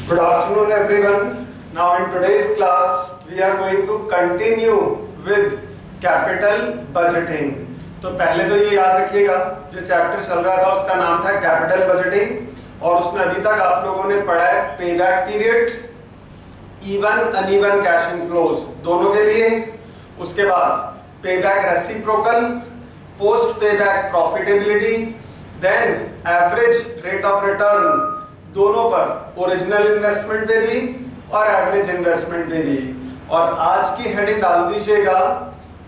Good afternoon everyone. Now in today's class we are going to continue with capital budgeting. तो पहले तो ये याद रखिएगा जो चैप्टर चल रहा था उसका नाम था कैपिटल बजटिंग और उसमें अभी तक आप लोगों ने पढ़ा है payback period, even uneven cash inflows दोनों के लिए, उसके बाद payback reciprocal, post payback profitability, then average rate of return दोनों पर, ओरिजिनल इन्वेस्टमेंट पे भी और एवरेज इन्वेस्टमेंट पे भी। और आज की हेडिंग डाल दीजिएगा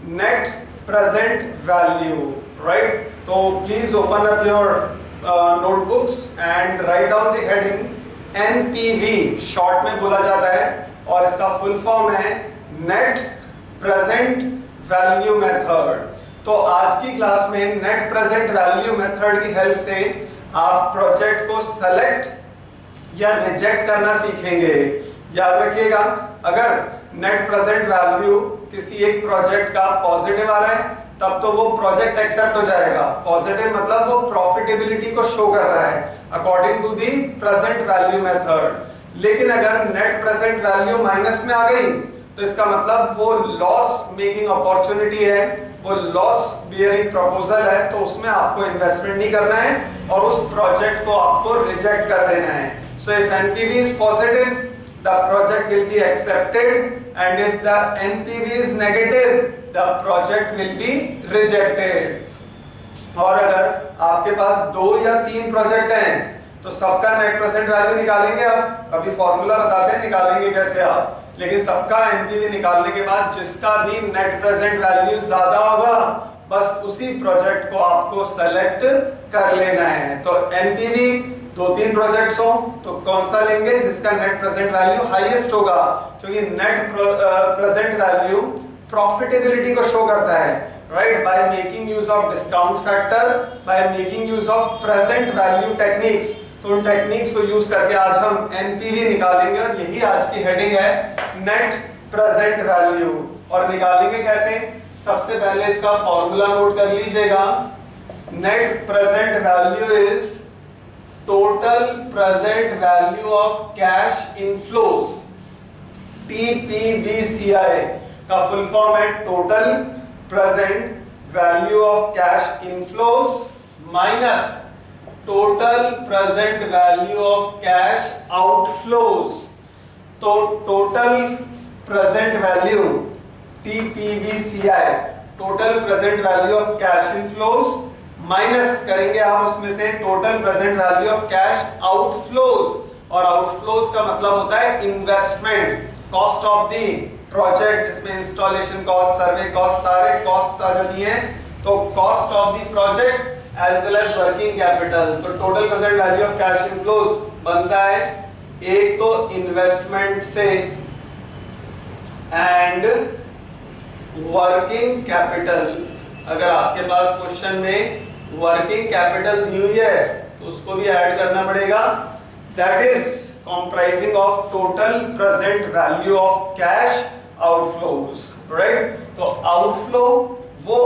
नेट प्रेजेंट वैल्यू, राइट। तो please open up your notebooks and write down the heading NPV, short में बोला जाता है और इसका फुल फॉर्म है नेट प्रेजेंट वैल्यू मेथड। तो आज की क्लास में नेट प्रेजेंट वैल्यू मेथड की हेल्प से आप प्रोजेक्ट को सेलेक्ट या रिजेक्ट करना सीखेंगे। याद रखिएगा, अगर नेट प्रेजेंट वैल्यू किसी एक प्रोजेक्ट का पॉजिटिव आ रहा है तब तो वो प्रोजेक्ट एक्सेप्ट हो जाएगा। पॉजिटिव मतलब वो प्रॉफिटेबिलिटी को शो कर रहा है according to the present value method. लेकिन अगर नेट प्रेजेंट वैल्यू माइनस में आ गई तो इसका मतलब वो लॉस मेकिंग अपॉर्चुनिटी है, वो लॉस बियरिंग प्रपोजल है, तो उसमें आपको इन्वेस्टमेंट नहीं करना है और उस प्रोजेक्ट को आपको रिजेक्ट कर देना है। So if NPV is positive, the project will be accepted, and if the NPV is negative, the project will be rejected. और अगर आपके पास 2 या 3 प्रोजेक्ट हैं तो सबका नेट प्रेजेंट वैल्यू निकालेंगे आप, अभी फॉर्मूला बताते हैं निकालेंगे कैसे आप, लेकिन सबका NPV निकालने के बाद जिसका भी नेट प्रेजेंट वैल्यू ज्यादा होगा बस उसी प्रोजेक्ट को आपको सेलेक्ट कर लेना है। तो NPV 2-3 प्रोजेक्ट्स हो तो कौन सा लेंगे जिसका नेट प्रेजेंट वैल्यू हाईएस्ट होगा, क्योंकि नेट प्रेजेंट वैल्यू प्रॉफिटेबिलिटी को शो करता है, right, by making use of discount factor, by making use of present value techniques. तो उन टेक्निक्स को यूज करके आज हम एनपीवी निकालेंगे और यही आज की हेडिंग है नेट प्रेजेंट वैल्यू। और निकालेंगे कैसे? सबसे पहले इसका फॉर्मूला नोट कर लीजिएगा। Net present value is total present value of cash inflows, TPVCI का फुल फॉर्म है total present value of cash inflows minus total present value of cash outflows। तो total present value TPVCI, total present value of cash inflows minus करेंगे आप उसमें से total present value of cash outflows, और outflows का मतलब होता है investment, cost of the project, जिसमें इंस्टॉलेशन कॉस्ट, सर्वे कॉस्ट, सारे कॉस्ट आ जाती हैं। तो cost of the project as well as working capital. तो total present value of cash inflows बनता है एक तो इन्वेस्टमेंट से एंड वर्किंग कैपिटल। अगर आपके पास क्वेश्चन में वर्किंग कैपिटल दी हुई है तो उसको भी ऐड करना पड़ेगा। That is comprising of total present value of cash outflows, right. तो आउटफ्लो वो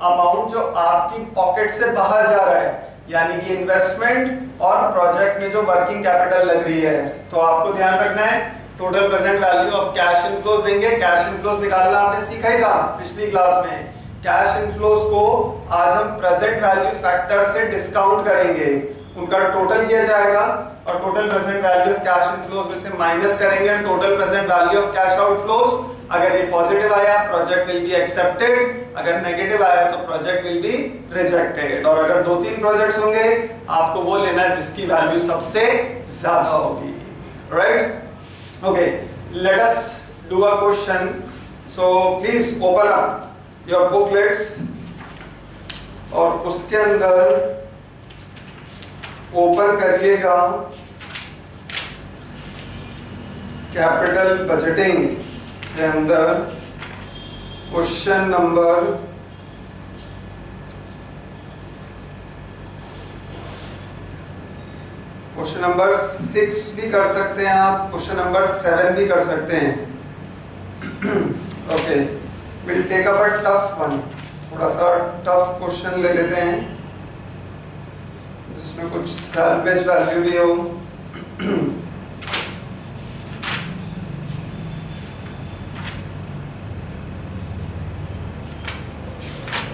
अमाउंट जो आपकी पॉकेट से बाहर जा रहा है, यानी कि इन्वेस्टमेंट और प्रोजेक्ट में जो वर्किंग कैपिटल लग रही है। तो आपको ध्यान रखना है total present value of cash inflows देंगे। कैश इनफ्लोज निकालना आपने सीखा ही था पिछली क्लास में। कैश इनफ्लोज को आज हम प्रेजेंट वैल्यू फैक्टर से डिस्काउंट करेंगे, उनका टोटल किया जाएगा और total present value of cash inflows में से माइनस करेंगे total present value of cash outflows. अगर ये पॉजिटिव आया प्रोजेक्ट विल बी एक्सेप्टेड, अगर नेगेटिव आया तो प्रोजेक्ट विल बी रिजेक्टेड। और अगर 2-3 प्रोजेक्ट्स होंगे आपको वो लेना है जिसकी वैल्यू सबसे ज्यादा होगी, right. Okay, let us do a question. So please open up your booklets और उसके अंदर ओपन करिएगा कैपिटल बजटिंग के अंदर क्वेश्चन नंबर 6 भी कर सकते हैं आप, क्वेश्चन नंबर 7 भी कर सकते हैं। Okay, we'll take up a tough one, थोड़ा सा टफ क्वेश्चन ले लेते हैं जिसमें कुछ सैल्वेज वैल्यू भी हो।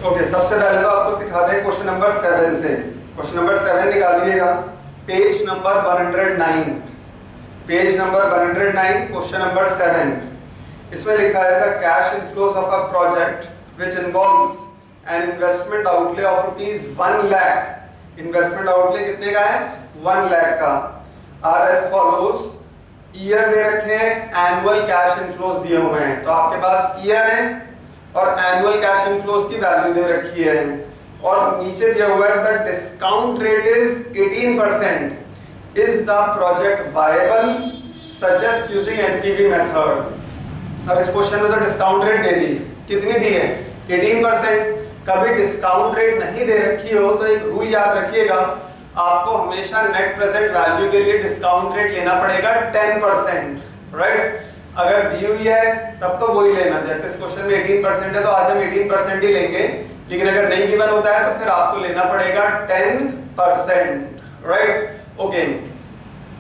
ओके, सबसे पहले तो आपको सिखा दें क्वेश्चन नंबर 7 से। क्वेश्चन नंबर 7 निकालिएगा, page number 109, page number 109, question number 7। इसमें लिखा है the cash inflows of a project which involves an investment outlay of rupees 1 lakh. Investment outlay कितने का है? 1 लाख का। आर एस फॉलोज, ईयर दे रखे हैं, एनुअल कैश इनफ्लोज दिए हुए हैं। तो आपके पास ईयर है और एनुअल कैश इनफ्लोज की वैल्यू दे रखी है, और नीचे दिया हुआ है the discount rate is 18%, is the project viable, suggest using NPV method. अब इस क्वेश्चन में तो डिस्काउंट रेट दे दी, कितनी दी है? 18%। कभी डिस्काउंट रेट नहीं दे रखी हो तो एक रूल याद रखिएगा, आपको हमेशा नेट प्रेजेंट वैल्यू के लिए डिस्काउंट रेट लेना पड़ेगा 10%, राइट? अगर दी हुई है तब तो वही लेना, जैसे इस क्वेश्चन में 18% है तो आज हम 18% ही लेंगे, लेकिन अगर नहीं गिवन होता है तो फिर आपको लेना पड़ेगा 10%, राइट? ओके,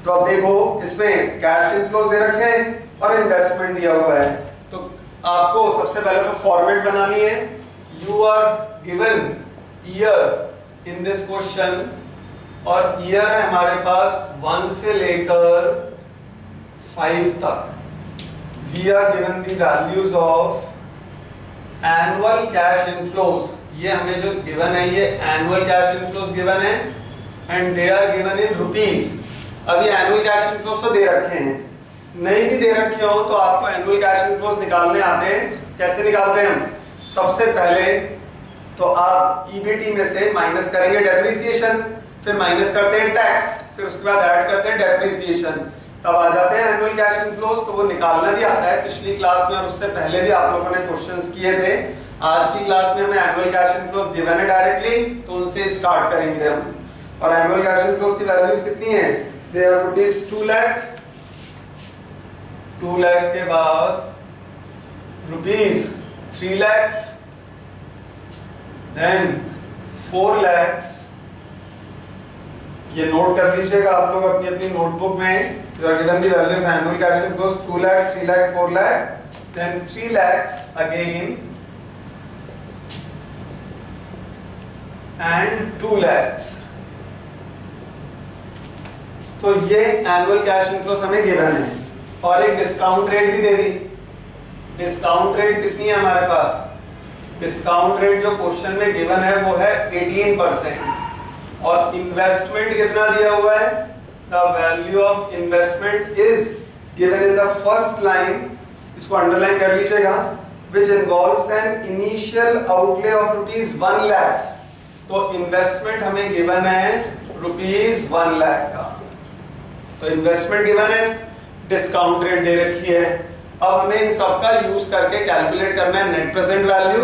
तो अब देखो इसमें कैश इनफ्लोज दे रखे हैं और इन्वेस्टमेंट दिया हुआ है। तो आपको सबसे पहले तो फॉर्मेट बनानी है। You are given year in this question, और ईयर है हमारे पास 1 से लेकर 5 तक। We are given the values of annual cash inflows. ये हमें जो given है ये annual cash inflows given है, and they are given in rupees. अभी annual cash inflows तो दे रखे हैं, नहीं भी दे रखे हो तो आपको annual cash inflows निकालने आते हैं। कैसे निकालते हैं हम? सबसे पहले तो आप EBT में से माइनस करेंगे डेप्रिसिएशन, फिर माइनस करते हैं टैक्स, फिर उसके बाद ऐड करते हैं डेप्रिसिएशन, तब आ जाते हैं एनुअल कैश इनफ्लोज। तो वो निकालना भी आता है, पिछली क्लास में और उससे पहले भी आप लोगों ने क्वेश्चंस किए थे। आज की क्लास में हमें एनुअल कैश इनफ्लोज गिवन है डायरेक्टली, तो उनसे स्टार्ट करेंगे हम। और एनुअल कैश इनफ्लोज की वैल्यूज कितनी है? They are rupees 2 lakh, 2 lakh के बाद रुपीज 3 lakhs, देन 4 lakhs। ये नोट कर लीजिएगा आप लोग अपनी अपनी नोटबुक में। You are given the value of annual cash inflows 2 lakh, 3 lakh, 4 lakh, then 3 lakhs again, and 2 lakhs. तो ये annual cash inflows हमें given है, और एक डिस्काउंट रेट भी दे दी। डिस्काउंट रेट कितनी है हमारे पास? डिस्काउंट रेट जो क्वेश्चन में गिवन है वो है 18%, और इन्वेस्टमेंट कितना दिया हुआ है? The value of investment is given in the first line, इसको अंडरलाइन कर लीजिएगा, which involves an initial outlay of rupees 1 lakh। तो इन्वेस्टमेंट हमें गिवन है रुपीज 1 लाख का। तो इन्वेस्टमेंट गिवन है, डिस्काउंट रेट दे रखी है। अब हमें इन सब का यूज करके कैलकुलेट करना है नेट प्रेजेंट वैल्यू।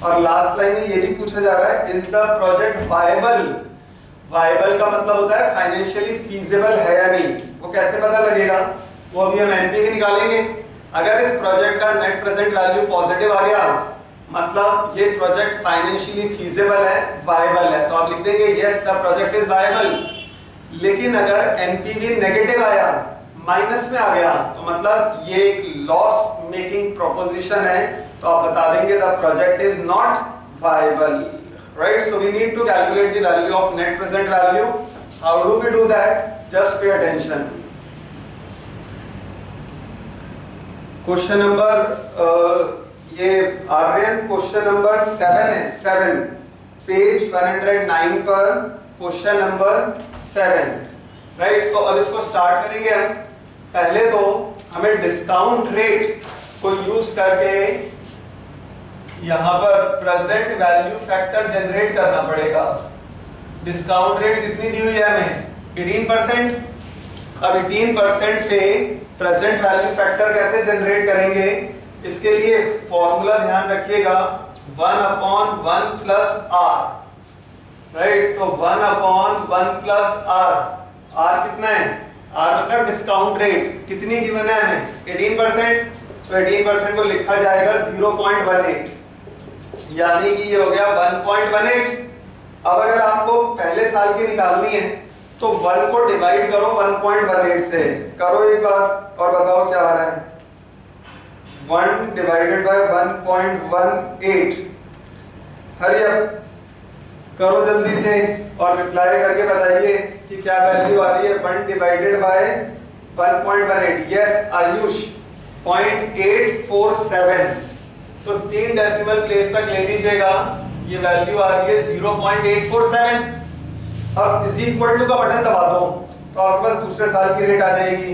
और लास्ट लाइन में ये भी पूछा जा रहा है, is the project viable. Viable का मतलब होता है फाइनेंशियली फीजिबल है या नहीं। वो कैसे पता लगेगा? वो अभी हम एनपीवी निकालेंगे। अगर इस प्रोजेक्ट का नेट प्रेजेंट वैल्यू पॉजिटिव आ गया, मतलब ये प्रोजेक्ट फाइनेंशियली फीजिबल है, वायबल है, तो आप लिख देंगे yes the project is viable. लेकिन अगर एनपीवी नेगेटिव आया, माइनस में आ गया, तो मतलब ये एक लॉस मेकिंग प्रोपोजिशन है, तो आप बता देंगे the project is not viable. Right, so we need to calculate the value of net present value. How do we do that? Just pay attention. Question number ये आर्यन क्वेश्चन नंबर 7 है, 7 page 109 पर question number 7, right? तो अब इसको start करेंगे हम। पहले तो हमें डिस्काउंट रेट को यूज करके यहाँ पर प्रेजेंट वैल्यू फैक्टर जनरेट करना पड़ेगा। डिस्काउंट रेट कितनी दी हुई है हमें? 18%। अब 18% से प्रेजेंट वैल्यू फैक्टर कैसे जनरेट करेंगे? इसके लिए फॉर्मूला ध्यान रखिएगा, 1/1 प्लस आर, राइट? तो 1/1 प्लस आर। आर कितना है? आर मतलब डिस्काउंट रेट। कितनी गिवन है हमें? 18%। तो 18% को लिखा जाएगा 0.18, यानी कि ये हो गया 1.18। अब अगर आपको पहले साल की निकालनी है तो 1 को डिवाइड करो 1.18 से, करो एक बार और बताओ क्या आ रहा है। 1 डिवाइडेड बाय 1.18, हरी अप करो जल्दी से और रिप्लाई करके बताइए कि क्या वैल्यू आ रही है। 1 डिवाइडेड बाय 1.18। यस आयुष 0.847, तो 3 डेसिमल प्लेस तक ले लीजिएगा। ये वैल्यू आ रही है 0.847। अब इज इक्वल टू का बटन दबा दो तो आपके पास दूसरे साल की रेट आ जाएगी।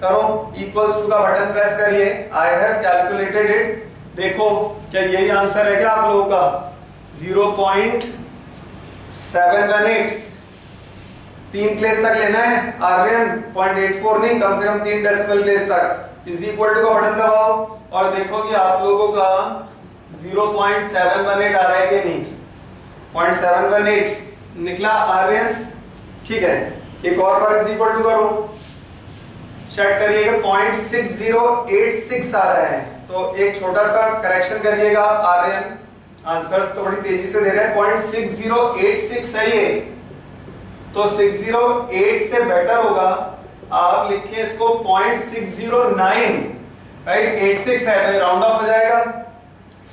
करो इक्वल्स टू का बटन प्रेस करिए। I have calculated it. देखो क्या यही आंसर है क्या आप लोगों का? 0.718। 3 प्लेस तक लेना है आर्यन, 0.84 नहीं, कम से कम 3 डेसिमल प्लेस तक। इज इक्वल टू का बटन दबाओ और देखो कि आप लोगों का 0.718 आ रहा है कि नहीं। 0.718 निकला आर्यन, ठीक है। एक और बार इज इक्वल टू करो, चेक करिएगा 0.6086 आ रहा है। तो एक छोटा सा करेक्शन करिएगा आर्यन, आंसर्स तो बड़ी तेजी से दे रहे हैं। 0.6086 है ये, तो 608 से बेटर होगा आप लिखिए इसको 0.609, राइट। 86 है तो राउंड ऑफ हो जाएगा।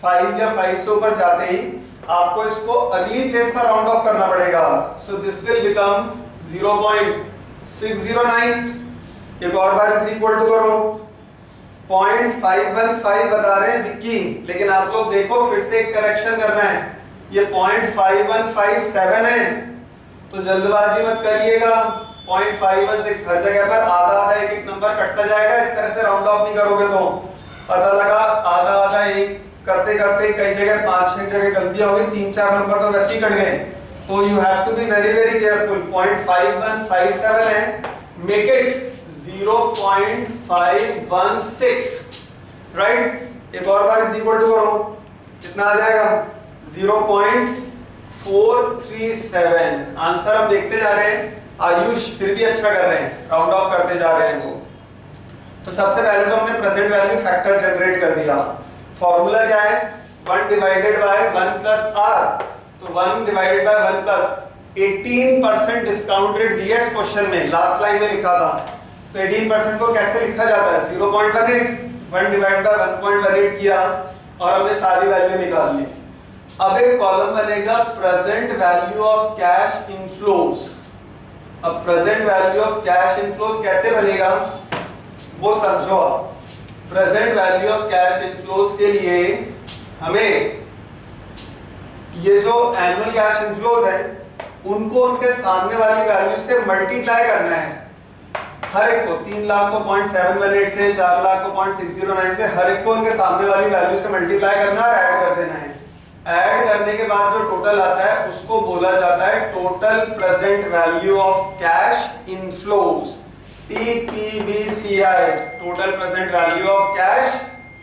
5 या 5 से ऊपर जाते ही आपको इसको अगली प्लेस पर राउंड ऑफ करना पड़ेगा। So this will become 0.609। एक और बार इज इक्वल टू करो। 0.515 बता रहे हैं विक्की, लेकिन आप लोग देखो फिर से एक करेक्शन करना है। ये 0.5157 है, तो जल्दबाजी मत करिएगा। 0.516 हर जगह पर आधा आधा एक एक नंबर कटता जाएगा। इस तरह से राउंड ऑफ नहीं करोगे तो पता लगा आधा आधा एक करते करते कई जगह 5-6 जगह गलतियां होगी, 3-4 नंबर तो वैसे ही कट गए। तो you have to be very very careful. 0.5157 है, मेक इट 0.516, राइट। एक और बार इज इक्वल टू करो, कितना आ जाएगा? 0.437। आंसर हम देखते जा रहे हैं। आयुष फिर भी अच्छा कर रहे हैं, राउंड ऑफ करते जा रहे हैं वो। तो सबसे पहले तो हमने प्रेजेंट वैल्यू फैक्टर जनरेट कर दिया। फॉर्मूला क्या है? 1 डिवाइडेड बाय 1 प्लस आर। तो 1 divided by 1 plus 18% discount rate दिया इस क्वेश्चन में, लास्ट लाइन में लिखा था। तो 18% को कैसे लिखा जाता है? 0.18। 1 डिवाइड बाय 1.18 किया और हमने सारी वैल्यू निकाल ली। अब एक कॉलम बनेगा present value of cash inflows. अब present value of cash inflows कैसे बनेगा वो समझो आप। Present value of cash inflows के लिए हमें ये जो एनुअल कैश इनफ्लोज है उनको उनके सामने वाली वैल्यू से मल्टीप्लाई करना है। हर एक को 3 लाख को 0.718 से, 4 लाख को 0.609 से, हर एक को उनके सामने वाली वैल्यू से मल्टीप्लाई करना और ऐड कर देना है। ऐड करने के बाद जो टोटल आता है उसको बोला जाता है total present value of cash inflows, TPVCI, total present value of cash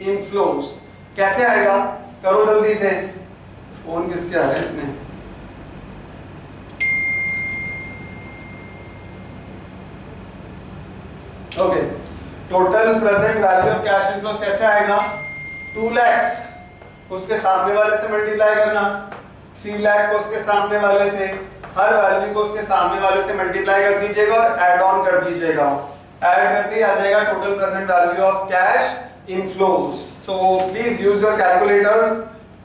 inflows. कैसे आएगा? करो जल्दी से। फोन किसके आ रहे हैं इतने? Okay, total present value of cash inflows कैसे आएगा? 2 लाख उसके सामने वाले से मल्टीप्लाई करना, 3 लाख को उसके सामने वाले से, हर वैल्यू को उसके सामने वाले से मल्टीप्लाई कर दीजिएगा और ऐड ऑन कर दीजिएगा। ऐड करते ही आ जाएगा total present value of cash inflows. So please use your calculators.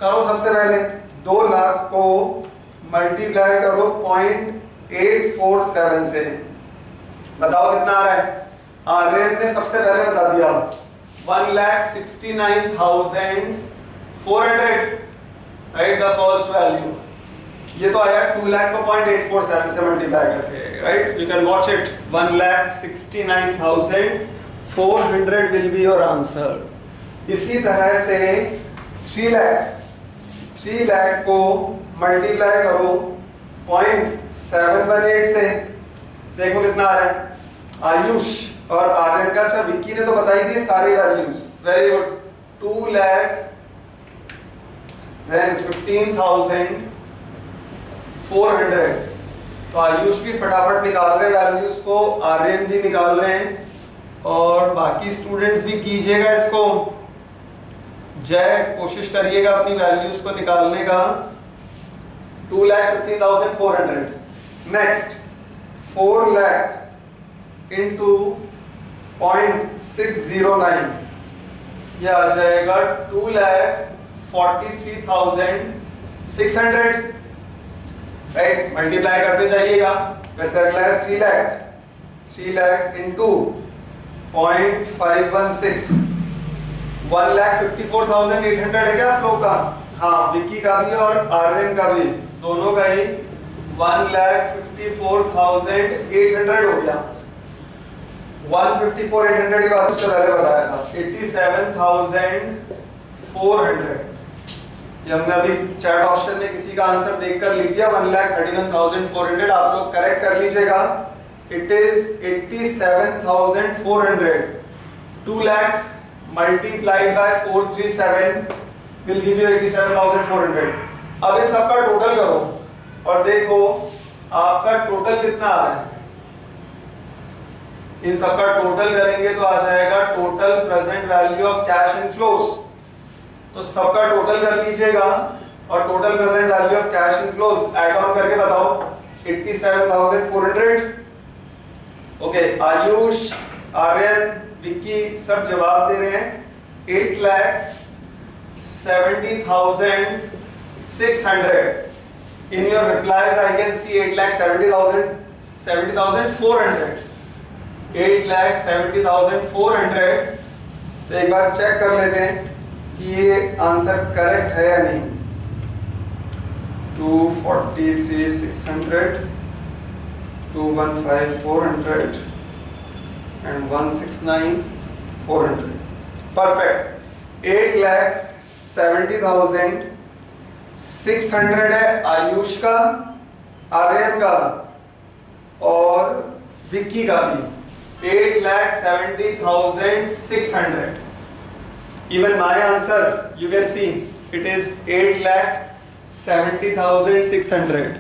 करो सबसे पहले 2 लाख को मल्टीप्लाई करो 0.847 से, बताओ कितना आ रहा है? आर्यन ने सबसे पहले बता दिया 1,69,400, राइट, द फर्स्ट वैल्यू। ये तो आया 2 लाख को 0.847 से मल्टीप्लाई करके, right. You can watch it. 1,69,400 will be your answer. इसी तरह से 3 लाख को मल्टीप्लाई करो 0.718 से, देखो कितना आ रहा है? आयुष और आर्यन का, अच्छा विक्की ने तो बताई थी सारी values, very good. 2 lakh, then 15,400। तो आयुष भी फटाफट निकाल रहे वैल्यूज को, आर्यन भी निकाल रहे हैं और बाकी स्टूडेंट्स भी कीजिएगा इसको। जय कोशिश करिएगा अपनी वैल्यूज को निकालने का। 2,15,400। नेक्स्ट 4 लाख इंटू 0.609, यह आ जाएगा 2,43,400। 600, राइट, मल्टीप्लाई करते जाइएगा। वैसे अगला है 3 लाख, 3 लाख इंटू 0.516, 1,54,800 है क्या आप लोग का? हाँ, विक्की का भी और आर्यन का भी, दोनों का ही 1,54,800 हो गया। 154,800 की बात उससे पहले बताया था, 87,400। ये हमने अभी चैट ऑप्शन में किसी का आंसर देखकर लिख दिया 1,31,400। आप लोग करेक्ट कर लीजिएगा। It is 87,400। 2 lakh multiplied by 437 will give you 87,400। अब इन सबका टोटल करो और देखो आपका टोटल कितना आ रहा है। इन सबका टोटल करेंगे तो आ जाएगा total present value of cash inflows. तो सबका टोटल कर लीजिएगा और total present value of cash inflows add on करके बताओ 87,400। ओके, आयुष, आर्यन, विक्की सब जवाब दे रहे हैं 8,70,600। In your replies I can see 8,70,400। 8,70,400। तो एक बार चेक कर लेते हैं कि ये आंसर करेक्ट है या नहीं। 243,600, 215,400 and 169,400। परफेक्ट। 8,70,600 है आयुष का, आर्यन का और विक्की का भी। 8,70,600। Even my answer, you can see, it is 8,70,600।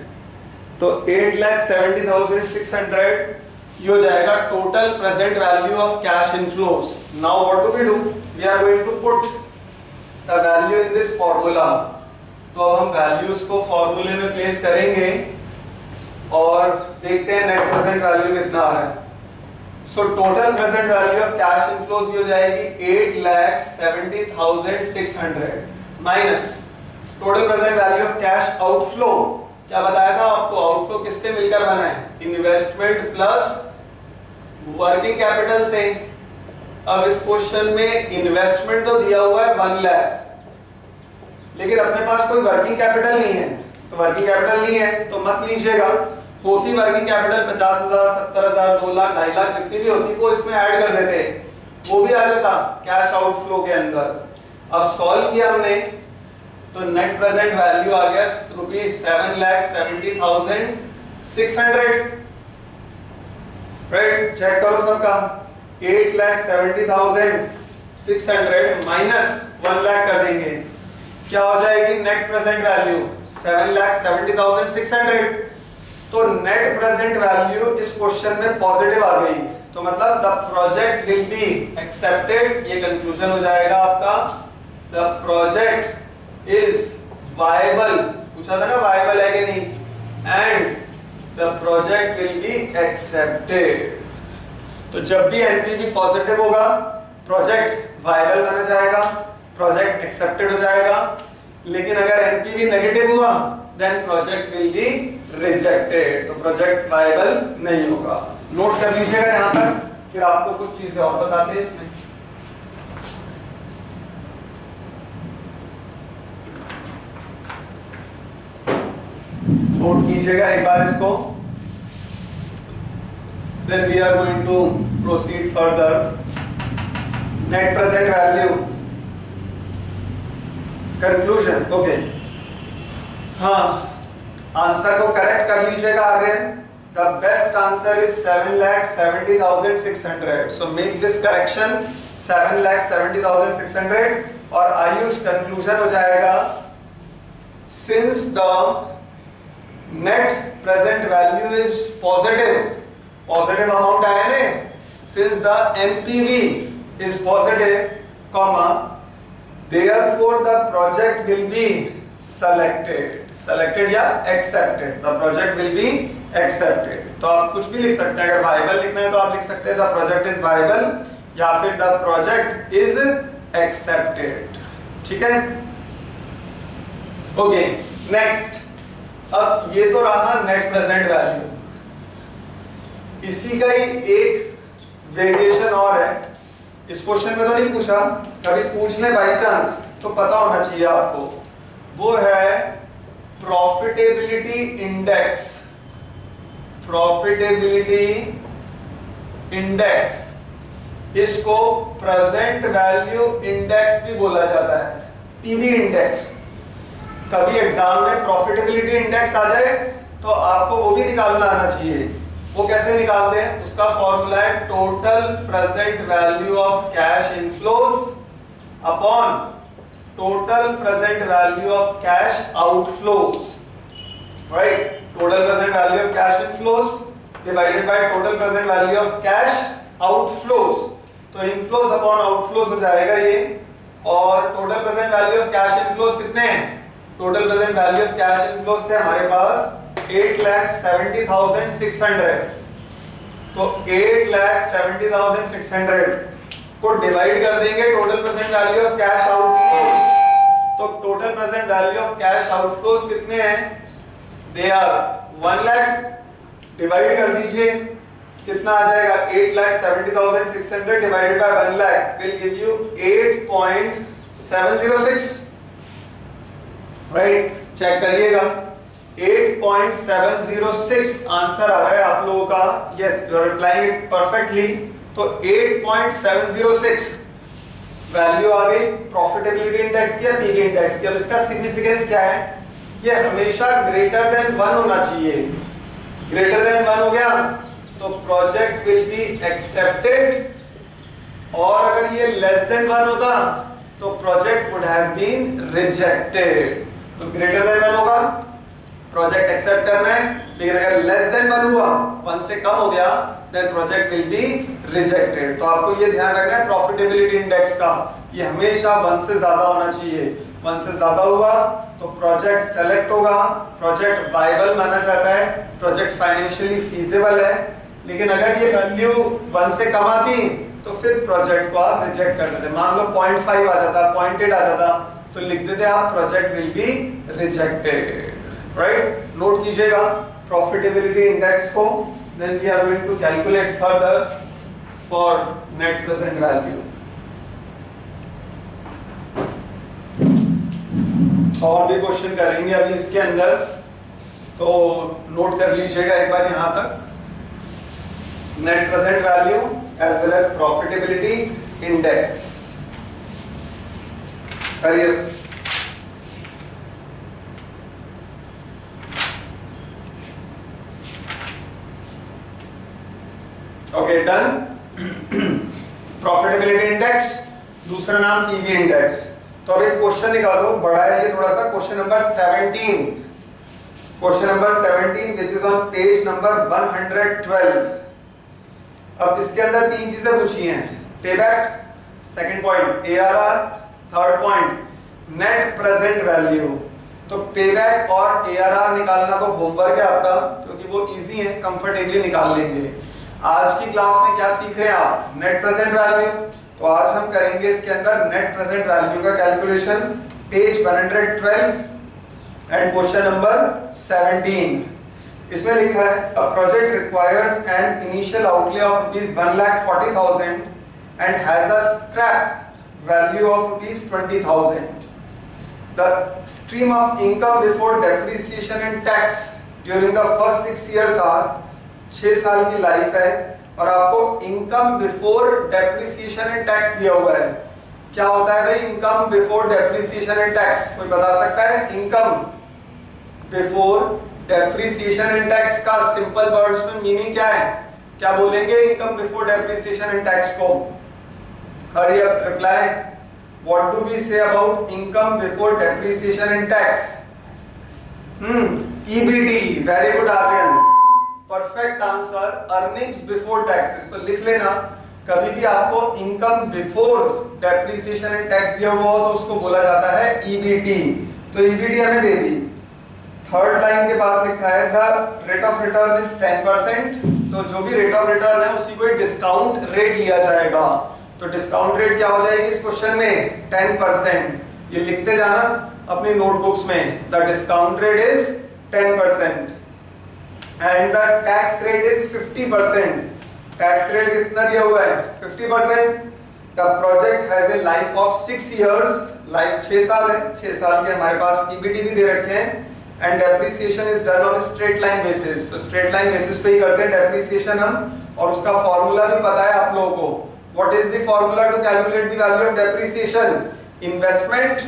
तो 8,70,600 ये हो जाएगा total present value of cash inflows. Now what do we do? We are going to put the value in this formula. तो अब हम वैल्यूज को फॉर्मूले में प्लेस करेंगे और देखते हैं नेट प्रेजेंट वैल्यू कितना आ रहा है। So total present value of cash inflows ये हो जाएगी 8,70,600 minus total present value of cash outflow. क्या बताया था आपको? आउटफ्लो किससे मिलकर बना है? इन्वेस्टमेंट प्लस वर्किंग कैपिटल से। अब इस क्वेश्चन में इन्वेस्टमेंट तो दिया हुआ है 1 लाख, लेकिन अपने पास कोई वर्किंग कैपिटल नहीं है। तो वर्किंग कैपिटल नहीं है तो मत लीजिएगा। होती वर्किंग कैपिटल 50,000, 70,000, 2 लाख, 2.5 लाख जितनी भी होती वो इसमें ऐड कर देते, वो भी आ जाता कैश आउटफ्लो के अंदर। अब सॉल्व किया हमने तो नेट प्रेजेंट वैल्यू आ गया ₹7,70,600। राइट, चेक करो सबका। 8,70,600 माइनस 1 लाख कर देंगे, क्या हो जाएगी नेट प्रेजेंट वैल्यू? 7,70,600। तो नेट प्रेजेंट वैल्यू इस क्वेश्चन में पॉजिटिव आ गई, तो मतलब the project will be accepted. ये कंक्लूजन हो जाएगा आपका। द प्रोजेक्ट इज वायबल, पूछा था ना वायबल है कि नहीं, and the project will be accepted. तो जब भी एनपीवी पॉजिटिव होगा प्रोजेक्ट वायबल माना जाएगा, प्रोजेक्ट एक्सेप्टेड हो जाएगा। लेकिन अगर एनपीवी नेगेटिव हुआ then project will be rejected, तो प्रोजेक्ट वायबल नहीं होगा। नोट कर लीजिएगा यहाँ पर, फिर आपको कुछ चीजें और बताते हैं इसमें। नोट कीजिएगा एक बार इसको। Then we are going to proceed further. Net present value. Conclusion. Okay. हाँ, आंसर को करेक्ट कर लीजिएगा Aryan. The best answer is 7,70,600. So make this correction 7,70,600 और आयुष कंक्लूजन हो जाएगा since the net present value is positive amount आया ना, since the NPV is positive, comma, therefore the project will be selected या accepted, the project will be accepted। तो आप कुछ भी लिख सकते हैं, अगर viable लिखना है तो आप लिख सकते हैं the project is viable या फिर the project is accepted। ठीक है, ओके। नेक्स्ट, अब ये तो रहा नेट प्रेजेंट वैल्यू, इसी का ही एक वेरिएशन और है। इस क्वेश्चन में तो नहीं पूछा, कभी पूछ ले बाई चांस तो पता होना चाहिए आपको, वो है प्रॉफिटेबिलिटी इंडेक्स। प्रॉफिटेबिलिटी इंडेक्स, इसको प्रेजेंट वैल्यू इंडेक्स भी बोला जाता है, पीवी इंडेक्स। कभी एग्जाम में प्रॉफिटेबिलिटी इंडेक्स आ जाए तो आपको वो भी निकालना आना चाहिए। वो कैसे निकालते हैं, उसका फॉर्मूला है total present value of cash inflows upon total present value of cash outflows, right? Total present value of cash inflows divided by total present value of cash outflows. तो इनफ्लोज अपॉन आउटफ्लोज हो जाएगा ये, और total present value of cash inflows कितने हैं? Total present value of cash inflows थे हमारे पास 8,70,600। तो 8,70,600 को डिवाइड कर देंगे total present value of cash outflows. तो total present value of cash outflows कितने हैं? They are 1 lakh. डिवाइड कर दीजिए, कितना आ जाएगा? 8,70,600 divided by 1 lakh will give you 8.706, right? Check करिएगा, 8.706 आंसर आ रहा है आप लोगों का। Yes, you are replying it perfectly. तो 8.706 वैल्यू आ गई प्रॉफिटेबिलिटी इंडेक्स की या पीवी इंडेक्स की। अब इसका सिग्निफिकेंस क्या है? ये हमेशा ग्रेटर देन 1 होना चाहिए। ग्रेटर देन 1 हो गया तो प्रोजेक्ट विल बी एक्सेप्टेड, और अगर ये लेस देन 1 होता तो project would have been rejected. तो ग्रेटर देन 1 होगा, प्रोजेक्ट एक्सेप्ट करना है, लेकिन अगर लेस देन 1 हुआ, 1 से कम हो गया, then project will be rejected. तो आपको ये ध्यान रखना है प्रॉफिटेबिलिटी इंडेक्स का, ये हमेशा 1 से ज्यादा होना चाहिए। 1 से ज्यादा हुआ तो प्रोजेक्ट सेलेक्ट होगा, प्रोजेक्ट वायबल माना जाता है, प्रोजेक्ट फाइनेंशियली फीजिबल है। लेकिन अगर ये वैल्यू 1 से कम आती तो फिर प्रोजेक्ट को आप रिजेक्ट कर देते। मान लो 0.5 आ जाता, 0.8 आ जाता, तो लिख देते आप project will be rejected, right? Note कीजिएगा प्रॉफिटेबिलिटी इंडेक्स को। Then we are going to calculate further for net present value. और भी क्वेश्चन करेंगे अभी इसके अंदर, तो नोट कर लीजिएगा एक बार यहां तक। Net present value as well as profitability index. करिए। Okay, done. प्रॉफिटेबिलिटी इंडेक्स, दूसरा नाम पीवी इंडेक्स। तो अब एक क्वेश्चन निकालो, बड़ा है ये थोड़ा सा। Question number 17, question number 17 which is on page number 112। अब इसके अंदर 3 चीजें पूछी हैं, payback, second point ARR, third point net present value. तो पेबैक और एआरआर निकालना तो होमवर्क है आपका, क्योंकि वो इजी है, कंफर्टेबली निकाल लेंगे। आज की क्लास में क्या सीख रहे हैं आप? Net present value. तो आज हम करेंगे इसके अंदर नेट प्रेजेंट वैल्यू का calculation, page 112 and question number 17। इसमें लिखा है a project requires an initial outlay of ₹1,40,000 and has a scrap value of ₹20,000। The stream of income before depreciation and tax during the first 6 years are, 6 साल की life है, और आपको income before depreciation and tax दिया हुआ है। क्या होता है भाई income before depreciation and tax? कोई बता सकता है? Income before depreciation and tax का सिंपल वर्ड्स में मीनिंग क्या है? क्या बोलेंगे income before depreciation and tax को? Hurry up, reply. What do we say about income before depreciation and tax? EBT. Very good Aryan, perfect answer, earnings before taxes. तो लिख लेना, कभी भी आपको income before depreciation and tax दिया हुआ हो तो उसको बोला जाता है ईबीटी। तो ईबीटी हमें दे दी। थर्ड लाइन के बाद लिखा है the rate of return is 10%। तो जो भी रेट ऑफ रिटर्न है उसी को डिस्काउंट रेट लिया जाएगा। तो डिस्काउंट रेट क्या हो जाएगी इस क्वेश्चन में? 10%। ये लिखते जाना। अपनी नोटबुक्स में the discount rate is 10% and the tax rate is 50%। Tax rate कितना दिया हुआ है? 50%। The project has a life of 6 years, life 6 साल है, 6 साल के हमारे पास ईबीटी भी दे रखे हैं and depreciation is done on straight line basis. तो स्ट्रेट लाइन बेसिस पे ही करते हैं डेप्रिसिएशन हम, और उसका फॉर्मूला भी पता है आप लोगों को। What is the formula to calculate the value of depreciation? Investment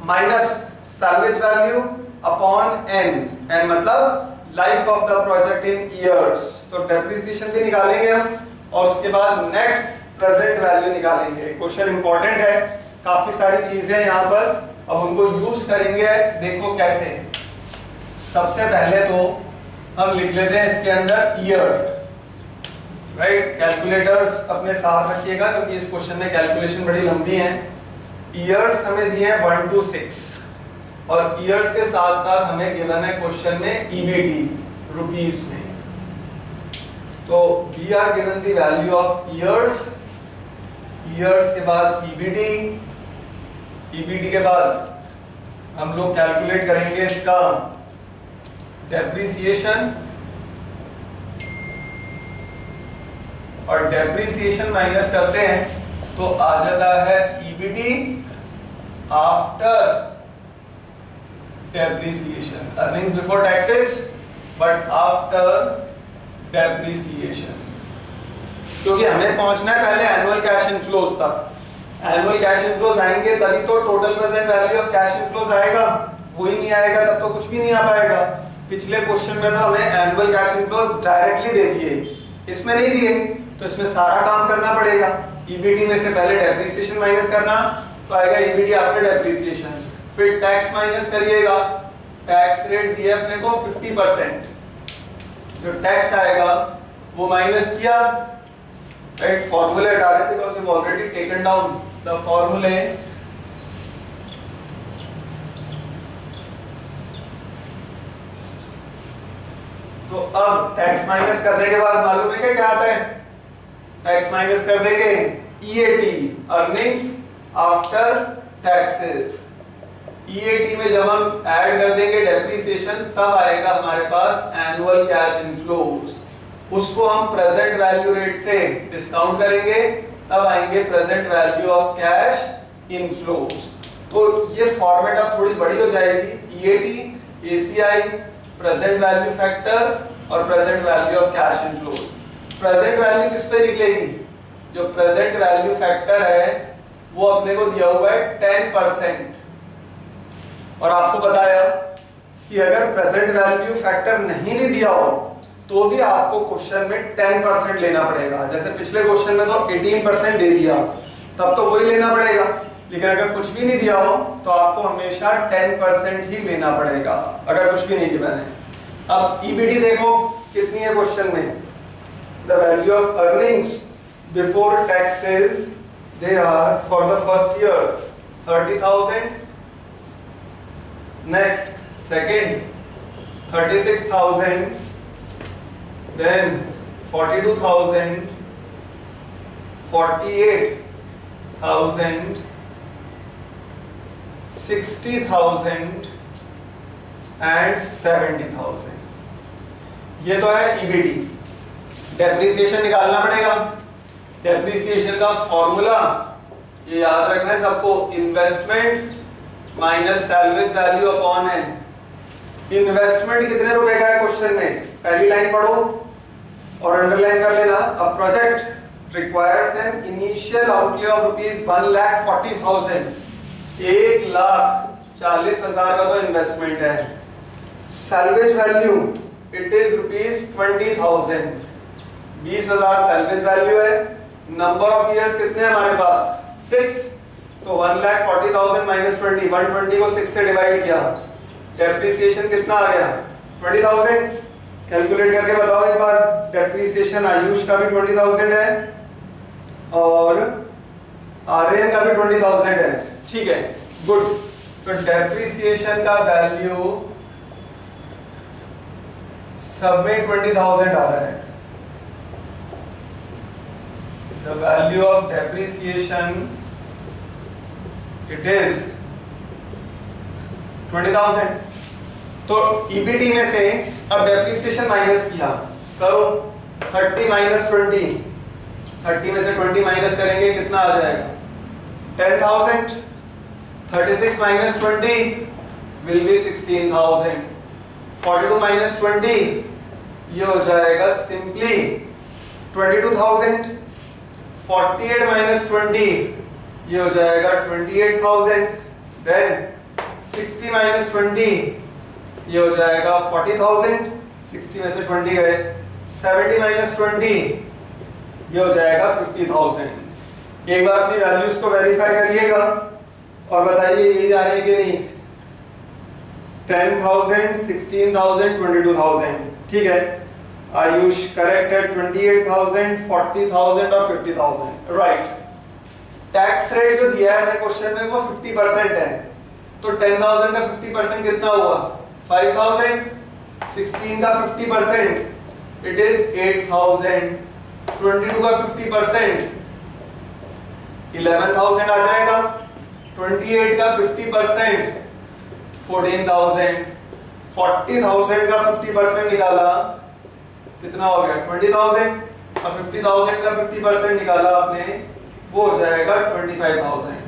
minus salvage value upon n, n मतलब life of the project in years. तो डेप्रिसिएशन भी निकालेंगे हम और उसके बाद नेट प्रेजेंट वैल्यू निकालेंगे। क्वेश्चन इंपॉर्टेंट है, काफी सारी चीजें यहाँ पर, अब उनको यूज करेंगे। देखो कैसे, सबसे पहले तो हम लिख लेते हैं इसके अंदर ईयर, राइट। कैलकुलेटर्स अपने साथ रखिएगा क्योंकि इस क्वेश्चन में कैलकुलेशन बड़ी लंबी है। ईयर्स हमें दिए हैं 1 to 6 और ईयर्स के साथ साथ हमें गिवन है क्वेश्चन में ईबीटी रुपीस में। तो we are given the value of years, years के बाद ईबीटी, ईबीटी के बाद हम लोग कैलकुलेट करेंगे इसका डेप्रिसिएशन, और डेप्रिसिएशन माइनस करते हैं तो आ जाता है EBT after depreciation, earnings before taxes but after depreciation, क्योंकि हमें पहुंचना है पहले एनुअल कैश इनफ्लोज तक। एनुअल कैश इनफ्लोज आएंगे तभी तो total present value of cash inflows आएगा, वो ही नहीं आएगा तब तो कुछ भी नहीं आ पाएगा। पिछले क्वेश्चन में तो हमें एनुअल कैश इनफ्लोज डायरेक्टली दे दिए, इसमें नहीं दिए, तो इसमें सारा काम करना पड़ेगा। ईबीटी में से पहले डेप्रिसिएशन माइनस करना, तो आएगा ईबीटी आफ्टर डेप्रिसिएशन। फिर टैक्स माइनस करिएगा, टैक्स रेट दिया अपने को 50%, जो टैक्स आएगा वो माइनस किया, राइट। फॉर्मूले डाले because we already taken down the फॉर्मूले। तो अब टैक्स माइनस करने के बाद मालूम है क्या आता है? टैक्स माइनस कर देंगे EAT, earnings after taxes. EAT में जब हम ऐड कर देंगे डेप्रिसिएशन तब आएगा हमारे पास एनुअल कैश इनफ्लोज। उसको हम प्रेजेंट वैल्यू रेट से डिस्काउंट करेंगे, तब आएंगे present value of cash inflows. तो ये फॉर्मेट अब थोड़ी बड़ी हो जाएगी। EAT, ACI, present value factor और present value of cash inflows. Present value किस पे निकलेगी? जो प्रेजेंट वैल्यू फैक्टर है वो अपने को दिया हुआ है 10%, और आपको बताया कि अगर प्रेजेंट वैल्यू फैक्टर नहीं भी दिया हो तो भी आपको क्वेश्चन में 10% लेना पड़ेगा। जैसे पिछले क्वेश्चन में तो 18% दे दिया, तब तो वही लेना पड़ेगा, लेकिन अगर कुछ भी नहीं दिया हो तो आपको हमेशा 10% ही लेना पड़ेगा अगर कुछ भी नहीं दिया है। अब ईबीटी देखो कितनी है क्वेश्चन में, the value of earnings before taxes they are for the first year 30,000, next second 36,000, then 42,000, 48,000, 60,000 and 70,000। ये तो है ईबीटी। डेप्रिसिएशन निकालना पड़ेगा। डेप्रिसिएशन का फॉर्मूला ये याद रखना है सबको, investment minus salvage value upon n. Investment कितने रुपए का है क्वेश्चन में? पहली लाइन पढ़ो और अंडरलाइन कर लेना। अ project requires an initial outlay of rupees 1,40,000। 1,40,000 का तो इन्वेस्टमेंट है। Salvage value it is rupees 20,000। 20,000 salvage value है। नंबर ऑफ इयर्स कितने हैं हमारे पास? 6। तो 1,40,000 माइनस 20, 120 को 6 से डिवाइड किया, डेप्रिसिएशन कितना आ गया? 20,000। कैलकुलेट करके बताओ एक बार। डेप्रिसिएशन आयुष का भी 20,000 है और आर्यन का भी 20,000 है, ठीक है, गुड। तो डेप्रिसिएशन का वैल्यू सब में 20,000 आ रहा है। The value of depreciation it is 20,000। तो ईबीटी में से अब डेप्रिसिएशन माइनस किया, करो 30 माइनस 20, 30 में से 20 माइनस करेंगे कितना आ जाएगा 10,000। 36 माइनस 20 विल बी 16,000। 42 माइनस 20 ये हो जाएगा सिंपली 22,000। 48 माइनस 20 ये हो जाएगा 28,000। देन 60 माइनस 20 ये हो जाएगा 40,000। 60 में से 20 गए। 70 माइनस 20 ये हो जाएगा 50,000। एक बार अपनी वैल्यूज को वेरीफाई करिएगा और बताइए यही आ रही है कि नहीं। 10,000, 16,000, 22,000, ठीक है। आयुष करेक्ट है। 28,000, 40,000 और 50,000, राइट। टैक्स रेट जो दिया है क्वेश्चन में वो 50% है, तो 10,000 का 50% कितना हुआ 5,000। 16 का 50% इट इज 8,000। 22 का 50% 11,000 आ जाएगा। 28 का 50% 14,000। 40,000 का 50% निकाला कितना हो गया 20,000 और 50,000 का 50% निकाला आपने वो हो जाएगा 25,000।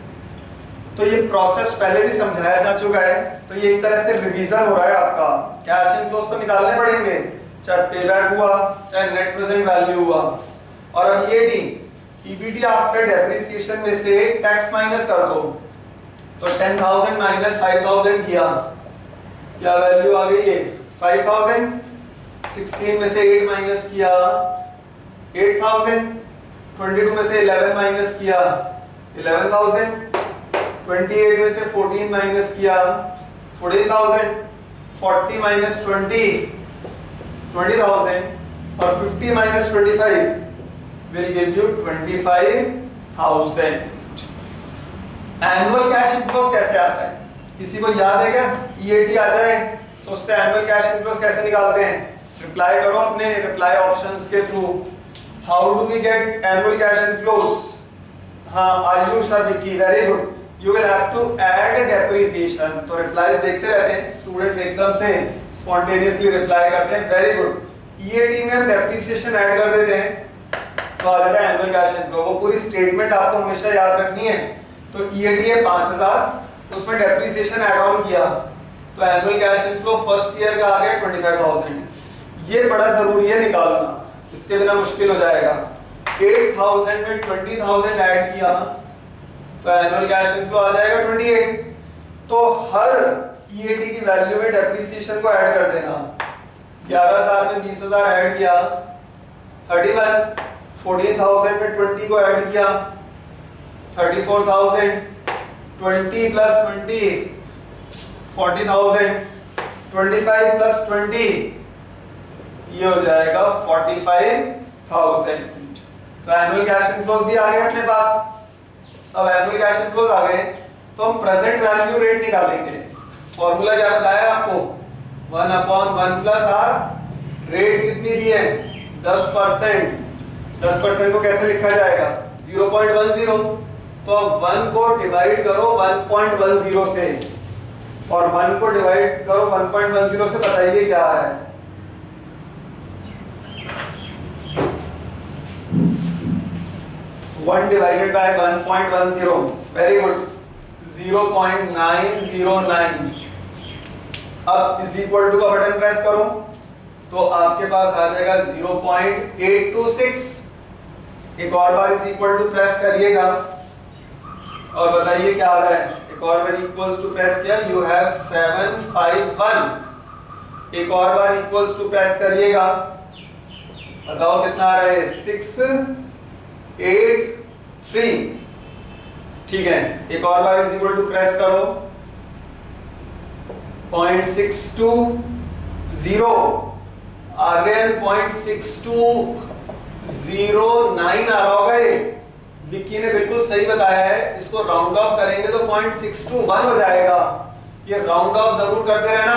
तो ये प्रोसेस पहले भी समझाया जा चुका है, तो ये एक तरह से रिवीजन हो रहा है आपका। कैश इनफ्लोस तो निकालने पड़ेंगे, चाहे पेबैक हुआ चाहे नेट प्रेजेंट वैल्यू हुआ। और अब ये ईबीटी आफ्टर डेप्रिसिएशन में से टैक्स माइनस कर दो, तो 10,000 माइनस 5,000 किया, क्या वैल्यू आ गई है 5,000। 16 में से 8 माइनस किया 8,000। 22 में से 11 माइनस किया 11,000। 28 में से 14 माइनस किया 14,000। 40 माइनस 20 20,000 और 50 minus 25 will give you 25,000। Annual cash inflows कैसे आता है, किसी को याद है क्या? ईएटी आ जाए तो उससे एनुअल कैश इनफ्लोस कैसे निकालते हैं? रिप्लाई करो अपने रिप्लाई ऑप्शंस के through. How do we get annual cash inflows? हाँ आयुष और Vicky, very good. You will have to add depreciation. तो रिप्लाईज देखते रहते हैं स्टूडेंट्स, एकदम से स्पॉन्टेनियसली रिप्लाई करते हैं, वेरी गुड। ईएटी में हम डेप्रिसिएशन ऐड कर देते हैं तो आ जाता है एनुअल कैश इनफ्लो। वो पूरी स्टेटमेंट आपको हमेशा याद रखनी है। तो ईएटी है 5,000, उसमें डेप्रिसिएशन ऐड ऑन किया तो annual cash inflow first year का आ गया 25,000। ये बड़ा जरूरी है निकालना, इसके बिना मुश्किल हो जाएगा। 8,000 में 20,000 ऐड किया तो एनुअल कैश इनफ्लो आ जाएगा 28। तो हर ईएटी की वैल्यू में डेप्रिसिएशन को ऐड कर देना। 11,000 में 20,000 ऐड किया 31। 14,000 में 20 को ऐड किया 34,000। 20 प्लस 20 40,000। 25 प्लस 20 ये हो जाएगा 45,000। तो एनुअल कैश इनफ्लोस भी आ गए अपने पास। अब एनुअल कैश इनफ्लोस आ गए तो हम प्रेजेंट वैल्यू रेट निकालेंगे। फॉर्मूला क्या बताया आपको 1/1 प्लस आर। रेट कितनी दी है 10%। 10% को कैसे लिखा जाएगा 0.10। तो अब 1 को डिवाइड करो 1.10 से और 1 को डिवाइड करो 1.10 से, बताइए क्या आ रहा है। 1 divided by 1.10, very good, 0.909। अब इज इक्वल टू का बटन प्रेस करो तो आपके पास आ जाएगा 0.826। एक और बार इज इक्वल टू प्रेस करिएगा और बताइए क्या आ रहा है। एक और बार इक्वल्स टू प्रेस किया, यू हैव 751। एक और बार इक्वल्स टू प्रेस करिएगा, बताओ कितना आ रहा है 683। ठीक है, एक और बार इज इक्वल टू प्रेस करो 0.620 आ गया 0.6209 आ रहा होगा। ये विक्की ने बिल्कुल सही बताया है, इसको राउंड ऑफ करेंगे तो 0.621 हो जाएगा। ये राउंड ऑफ जरूर करते रहना।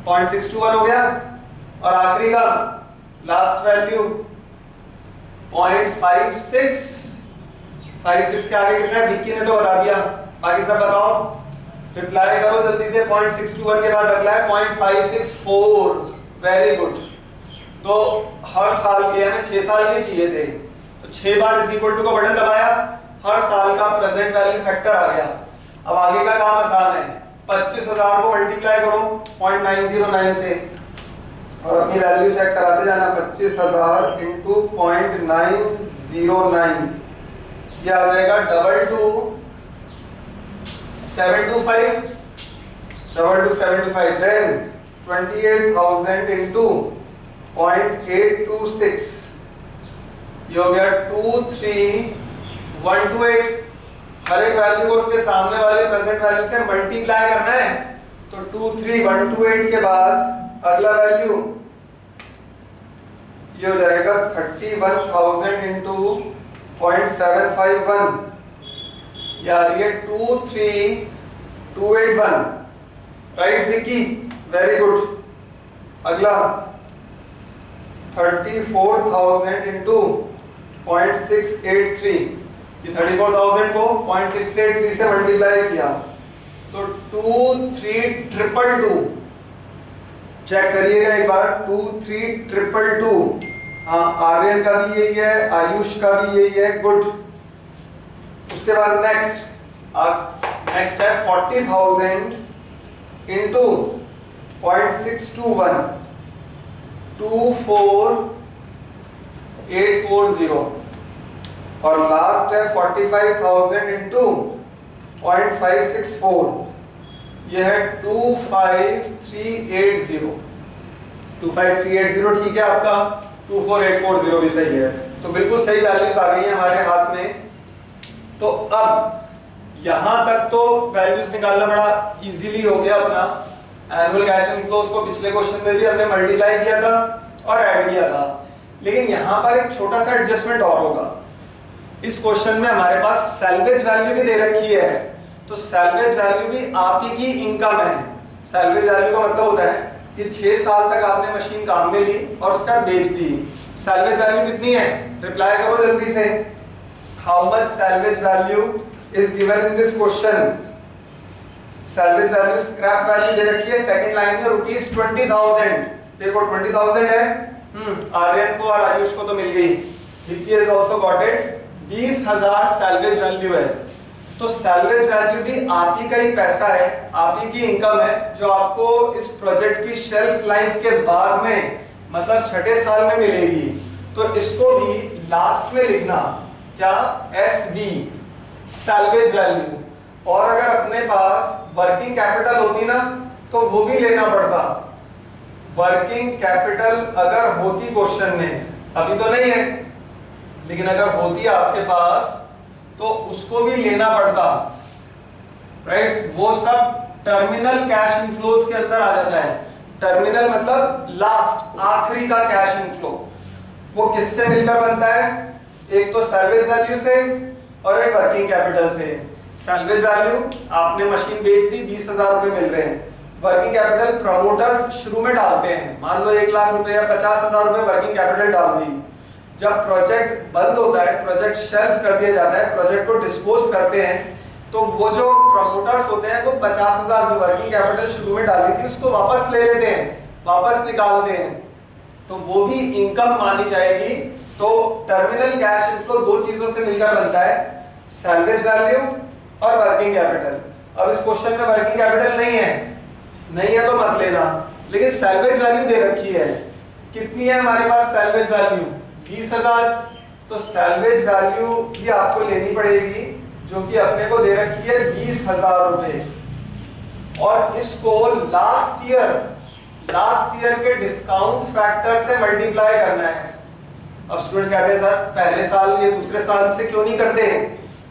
0.621 हो गया और आखिरी का लास्ट वैल्यू 0.56 के आगे कितना है विक्की ने तो बता दिया, बाकी सब बताओ। रिप्लाई करो जल्दी से। 0.621 के बाद अगला है 0.564। Very good. तो हर साल के हमें 6 साल के चाहिए थे, तो 6 बार इज इक्वल टू का बटन दबाया, हर साल का प्रेजेंट वैल्यू फैक्टर आ गया। अब आगे का काम आसान है, 25,000 को मल्टीप्लाई करो 0.909 से और अपनी वैल्यू चेक कराते जाना। 25,000 इंटू 0.909 ये आ जाएगा 22,725 देन 28,000 इंटू 0.826 ये हो गया 23,128। हर एक वैल्यू को उसके सामने वाले प्रेजेंट वैल्यू से मल्टीप्लाई करना है, तो 23,128 के बाद अगला वैल्यू ये हो जाएगा 31,000 इंटू 0.751 ये आ रही है 23,281। Right Vicky, very good. अगला 34,000 इंटू 0.683 ये 34,000 को 0.683 से मल्टीप्लाई किया तो 23,222। चेक करिएगा एक बार, 23,222। हाँ, आर्यन का भी यही है, आयुष का भी यही है, गुड। उसके बाद नेक्स्ट है 40,000 इंटू 0.621 24,840 और लास्ट है 45,000 इंटू 0.564 यह है 25,380। 25,380 ठीक है आपका, 24,840 भी सही है। तो बिल्कुल सही वैल्यूज आ गई हैं हमारे हाथ में। तो अब यहां तक तो वैल्यूज निकालना बड़ा इजीली हो गया अपना। एनुअल कैश इनफ्लोस को पिछले क्वेश्चन में भी हमने मल्टीप्लाई किया था और ऐड किया था, लेकिन यहां पर एक छोटा सा एडजस्टमेंट और होगा। इस क्वेश्चन में हमारे पास सैल्वेज वैल्यू भी दे रखी है, तो सैल्वेज वैल्यू भी आप ही की इनकम है। सैल्वेज वैल्यू का मतलब होता है कि 6 साल तक आपने मशीन काम में ली और उसका बेच दी। सैल्वेज वैल्यू कितनी है? रिप्लाई करो जल्दी से। How much salvage value is given in this question? Salvage value scrap value दे रखी है सेकंड लाइन में ₹20,000। देखो 20,000 है, आर्यन को और आयुष को तो मिल गई। Vicky has also got it. 20,000 salvage value है। तो सैल्वेज वैल्यू भी आप ही का ही पैसा है, आप ही की इनकम है, जो आपको इस प्रोजेक्ट की शेल्फ लाइफ के बाद में मतलब 6ठे साल में मिलेगी। तो इसको भी लास्ट में लिखना, क्या? SV, salvage value. और अगर अपने पास वर्किंग कैपिटल होती ना तो वो भी लेना पड़ता। वर्किंग कैपिटल अगर होती क्वेश्चन में, अभी तो नहीं है, लेकिन अगर होती आपके पास तो उसको भी लेना पड़ता। राइट, वो सब टर्मिनल कैश इनफ्लोज के अंदर आ जाता है। टर्मिनल मतलब लास्ट, आखिरी का कैश इनफ्लो। वो किससे मिलकर बनता है? एक तो सैल्वेज वैल्यू से और एक वर्किंग कैपिटल से। सैल्वेज वैल्यू आपने मशीन बेच दी, 20,000 रुपए मिल रहे हैं। वर्किंग कैपिटल प्रमोटर्स शुरू में डालते हैं, मान लो 1 लाख रुपए या 50,000 रुपए वर्किंग कैपिटल डाल दी। जब प्रोजेक्ट बंद होता है, प्रोजेक्ट शेल्फ कर दिया जाता है, प्रोजेक्ट को डिस्पोज करते हैं, तो वो जो प्रमोटर्स होते हैं वो 50,000 जो वर्किंग कैपिटल शुरू में डाली थी उसको वापस ले लेते हैं, वापस निकालते हैं। तो वो भी इनकम मानी जाएगी। तो टर्मिनल कैश इनफ्लो दो चीजों से मिलकर बनता है, सैल्वेज वैल्यू और वर्किंग कैपिटल। अब इस क्वेश्चन में वर्किंग कैपिटल नहीं है तो मत लेना, लेकिन सैल्वेज वैल्यू दे रखी है। कितनी है हमारे पास सैल्वेज वैल्यू? 20,000। तो सैल्वेज वैल्यू भी आपको लेनी पड़ेगी, जो कि अपने को दे रखी है 20,000 रुपए, और इसको लास्ट ईयर के डिस्काउंट फैक्टर से मल्टीप्लाई करना है। अब स्टूडेंट्स कहते हैं सर पहले साल ये दूसरे साल से क्यों नहीं करते?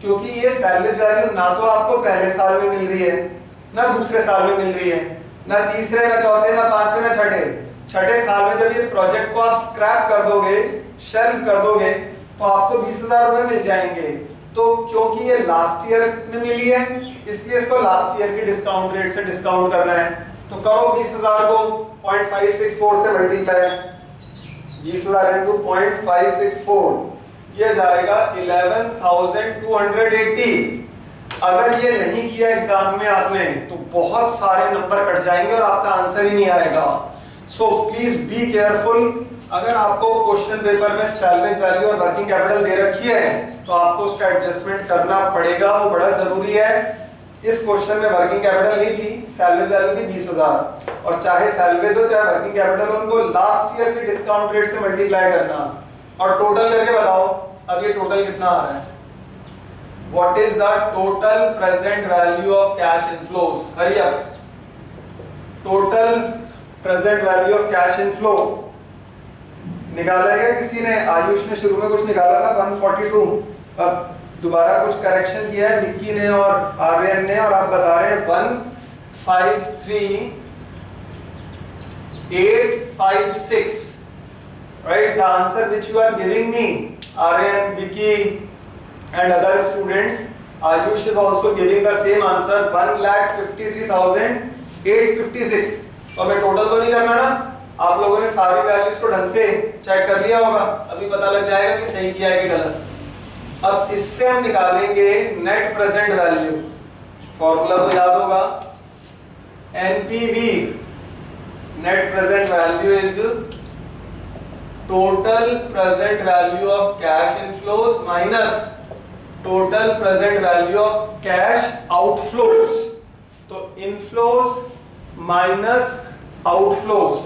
क्योंकि ये सैल्वेज वैल्यू ना तो आपको पहले साल में मिल रही है, ना दूसरे साल में मिल रही है, ना तीसरे, ना चौथे, ना पांचवे, ना छठे साल में जब ये प्रोजेक्ट को आप स्क्रैप कर दोगे, शेल्फ कर दोगे, तो आपको 20,000 रुपए मिल जाएंगे। तो क्योंकि ये लास्ट ईयर में मिली है, इसलिए इसको लास्ट ईयर की डिस्काउंट रेट से डिस्काउंट करना है। तो करो 20,000 को 0.564 से मल्टीप्लाई। 20,000 into 0.564 ये जाएगा 11,280। अगर ये नहीं किया एग्जाम में आपने तो बहुत सारे नंबर कट जाएंगे और आपका आंसर ही नहीं आएगा। So please be careful. अगर आपको क्वेश्चन पेपर में सैलवेज वैल्यू और वर्किंग कैपिटल दे रखी है तो आपको उसका एडजस्टमेंट करना पड़ेगा, वो बड़ा जरूरी है। इस क्वेश्चन में वर्किंग कैपिटल नहीं थी, सैलवेज वैल्यू थी 20,000 और चाहे सैलवेज हो चाहे वर्किंग कैपिटल हो उनको लास्ट ईयर की डिस्काउंट रेट से मल्टीप्लाई करना और टोटल करके बताओ अब ये टोटल कितना आ रहा है। What is the total present value of cash inflows? Hurry up. Total present value of cash inflow निकाला है क्या किसी ने? आयुष ने शुरू में कुछ निकाला था 142, अब दोबारा कुछ करेक्शन किया है निक्की ने और आर्यन ने और आप बता रहे हैं 153,856. Right? The answer which you are giving me, Aryan, Vicky and other students, Ayush is also giving the same answer 1,53,856. तो हमें टोटल तो नहीं करना ना, आप लोगों ने सारी वैल्यूज को ढंग से चेक कर लिया होगा, अभी पता लग जाएगा कि सही किया है कि गलत। अब इससे हम निकालेंगे नेट प्रेजेंट वैल्यू, फॉर्मूला तो याद होगा, NPV net present value is total present value of cash inflows minus total present value of cash outflows. तो इनफ्लोज माइनस आउटफ्लोज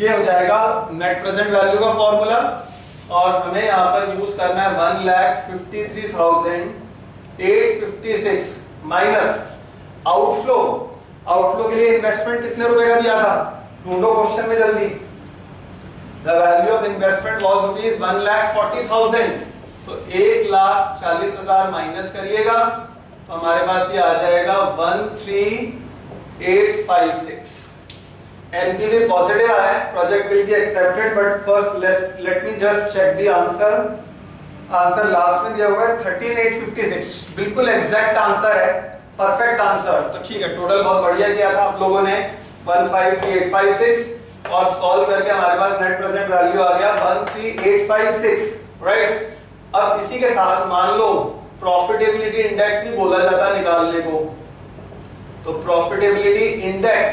ये हो जाएगा नेट प्रेजेंट वैल्यू का फॉर्मूला और हमें यहाँ पर यूज करना है 1,53,856 माइनस आउटफ्लो। आउटफ्लो के लिए इन्वेस्टमेंट कितने रुपए का दिया था, ढूंढो क्वेश्चन में जल्दी। The value of investment was rupees 1,40,000, तो 1,40,000 माइनस करिएगा तो हमारे पास ये आ जाएगा 13,856। एनपीवी पॉजिटिव आया है, project will be accepted, but first let me just check the answer. Answer last में दिया हुआ है 13,856, बिल्कुल एग्जैक्ट आंसर है, परफेक्ट आंसर। तो ठीक है, टोटल बहुत बढ़िया किया था आप लोगों ने 1,53,856 और सॉल्व करके हमारे पास नेट प्रेजेंट वैल्यू आ गया 13,856, राइट। अब इसी के साथ मान लो प्रॉफिटेबिलिटी इंडेक्स भी बोला जाता है निकालने को, तो प्रॉफिटेबिलिटी इंडेक्स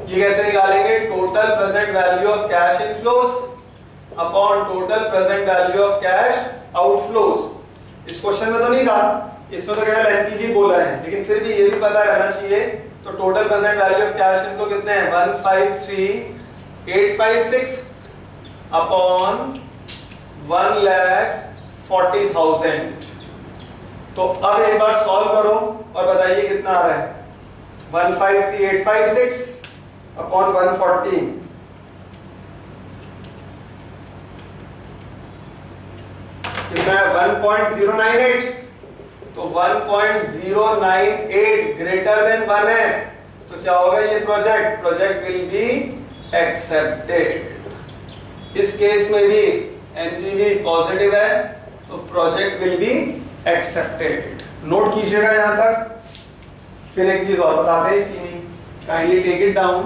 ये कैसे निकालेंगे, total present value of cash inflows upon total present value of cash outflows. इस क्वेश्चन में तो नहीं था, इसमें तो केवल एनपीवी बोला है, लेकिन फिर भी ये भी पता रहना चाहिए। तो total present value of cash inflow कितने हैं, 1,53,856 अपॉन 1,40,000। तो अब एक बार सॉल्व करो और बताइए कितना आ रहा है, 1,53,856 अपॉन 140 कितना है 1.098। तो 1.098 ग्रेटर देन 1 है, तो क्या होगा ये प्रोजेक्ट विल बी एक्सेप्टेड। इस केस में भी एनपीवी पॉजिटिव है तो project will be accepted. Note कीजिएगा यहां तक। फिर एक चीज और बताते हैं इसी में, kindly take it down.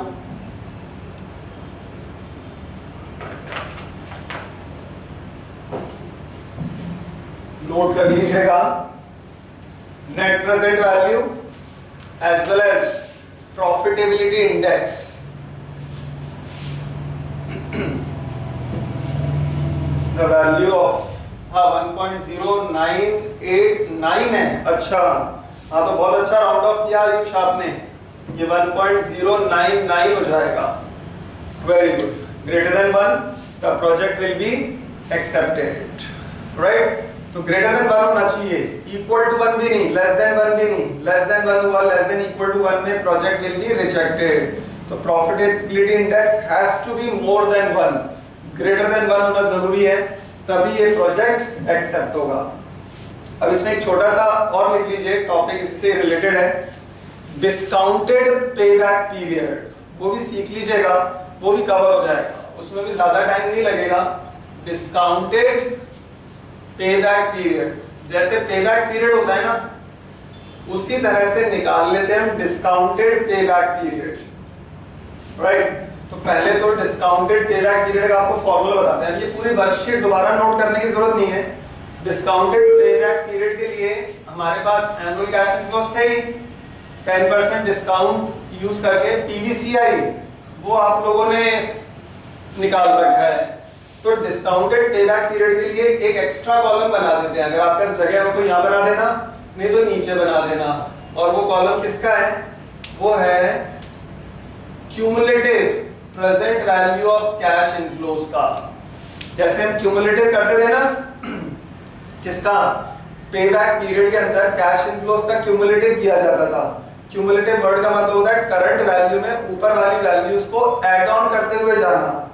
Note कर लीजिएगा, net present value as well as profitability index. The value of 1.0989 है। अच्छा हाँ, तो बहुत अच्छा राउंड ऑफ किया आयुष आपने, ये 1.099 हो जाएगा। Very good, greater than 1 the project will be accepted, right. तो ग्रेटर देन 1 होना चाहिए, इक्वल टू 1 भी नहीं, लेस देन 1 भी नहीं। लेस देन 1 हुआ, लेस देन इक्वल टू 1 में प्रोजेक्ट विल बी रिजेक्टेड। तो profitability index has to be more than 1, greater than 1 होना जरूरी है, तभी ये प्रोजेक्ट एक्सेप्ट होगा। अब इसमें एक छोटा सा और लिख लीजिए, टॉपिक इससे रिलेटेड है, डिस्काउंटेड पेबैक पीरियड, वो भी सीख लीजिएगा, वो भी कवर हो जाएगा, उसमें भी ज्यादा टाइम नहीं लगेगा। डिस्काउंटेड पेबैक पीरियड, जैसे पेबैक पीरियड होता है ना, उसी तरह से निकाल लेते हैं हम डिस्काउंटेड पेबैक पीरियड, राइट। तो पहले तो डिस्काउंटेड पेबैक पीरियड का आपको फॉर्मूला बताते हैं। ये पूरी वर्कशीट दोबारा नोट करने की जरूरत नहीं है। डिस्काउंटेड पेबैक पीरियड के लिए हमारे पास एनुअल कैश इनफ्लोस थे 10% डिस्काउंट यूज करके पीवीसीआई वो आप लोगों ने निकाल रखा है। तो डिस्काउंटेड पेबैक पीरियड के लिए एक एक्स्ट्रा कॉलम बना देते हैं। अगर आपके पास जगह हो तो यहाँ बना देना, नहीं तो नीचे बना देना। और वो कॉलम किसका है? वो है cumulative present value of cash inflows का। जैसे हम क्यूमुलेटिव करते थे ना, किसका? पेबैक पीरियड के अंदर कैश इनफ्लोस का क्यूमुलेटिव किया जाता था। क्यूमुलेटिव वर्ड का मतलब होता है करंट वैल्यू में ऊपर वाली वैल्यूज को ऐड ऑन करते हुए जाना।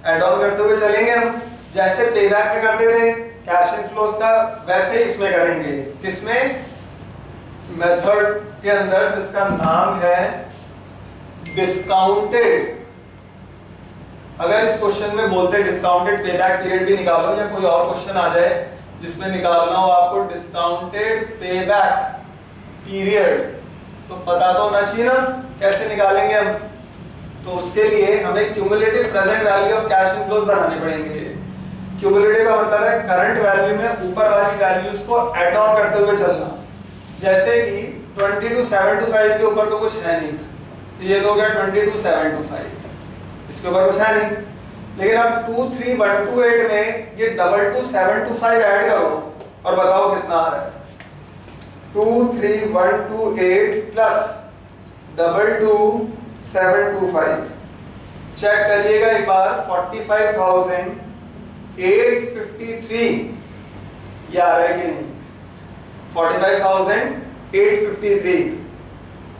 ऐड ऑन करते हुए चलेंगे हम, जैसे पेबैक में करते थे कैश इनफ्लोस का, वैसे इसमें करेंगे। किसमें? मेथड के अंदर जिसका नाम है डिस्काउंटेड। अगर इस क्वेश्चन में बोलते डिस्काउंटेड पेबैक पीरियड भी निकालो, या कोई और क्वेश्चन आ जाए जिसमें निकालना हो आपको डिस्काउंटेड पेबैक पीरियड, तो पता तो होना चाहिए ना कैसे निकालेंगे हम। तो उसके लिए हमें cumulative present value of cash inflows बनाने पड़ेंगे। क्यूमुलेटिव का मतलब है करंट वैल्यू में ऊपर वाली वैल्यूज को ऐड ऑन करते हुए चलना। जैसे कि 22,725 के ऊपर तो कुछ है नहीं, तो ये तो हो गया 22,725, इसके ऊपर कुछ है नहीं। लेकिन अब 23,128 में ये 22,725 ऐड करो और बताओ कितना आ रहा है। 23,128 प्लस 22,725, चेक करिएगा एक बार। 45,853 ये आ रहा है कि नहीं? 45,853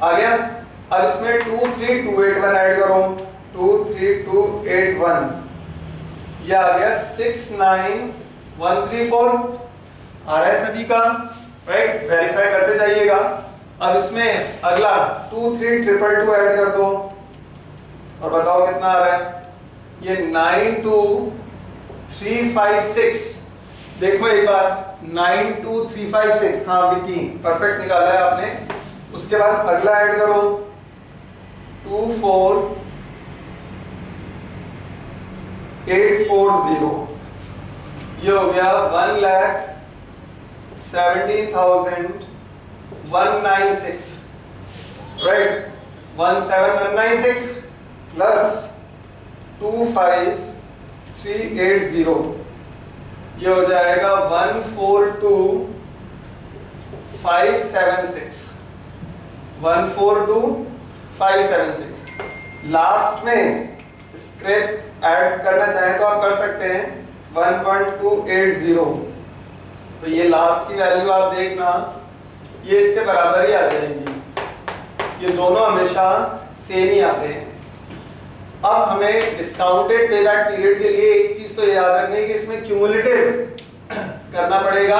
आ गया। अब इसमें 23,281 ऐड करो, 23,281, ये आ गया 69,134। आ रहा है सभी का? राइट, वेरीफाई करते जाइएगा। अब इसमें अगला 23,222 ऐड कर दो और बताओ कितना आ रहा है। ये 92,356, देखो एक बार 92,356। हाँ विकी, परफेक्ट निकाला है आपने। उसके बाद अगला ऐड करो 24,840, ये हो गया 1,70,196, राइट। 17,196 प्लस 25,380, ये हो जाएगा 142,576, 142,576। लास्ट में स्क्रैप ऐड करना चाहे तो आप कर सकते हैं 1.280। तो ये लास्ट की वैल्यू आप देखना, ये इसके बराबर ही आ जाएगी। ये दोनों हमेशा सेम ही आते हैं। अब हमें डिस्काउंटेड पेबैक पीरियड के लिए एक चीज तो याद रखनी है कि इसमें क्यूमुलेटिव करना पड़ेगा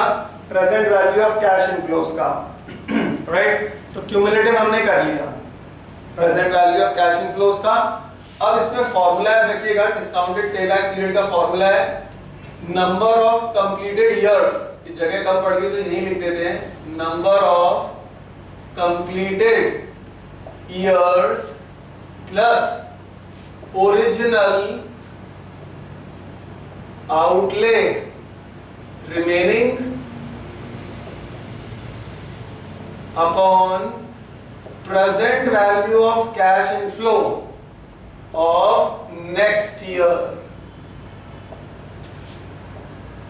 present value of cash inflows का, राइट। तो क्यूमुलेटिव हमने कर लिया present value of cash inflows का। अब इसमें फॉर्मूला रखिएगा, डिस्काउंटेड पेबैक पीरियड का फॉर्मूला है नंबर ऑफ कंप्लीटेड इयर्स। ये जगह कम पड़ गई तो यही लिख देते हैं, number of completed years plus original outlay remaining upon present value of cash inflow of next year.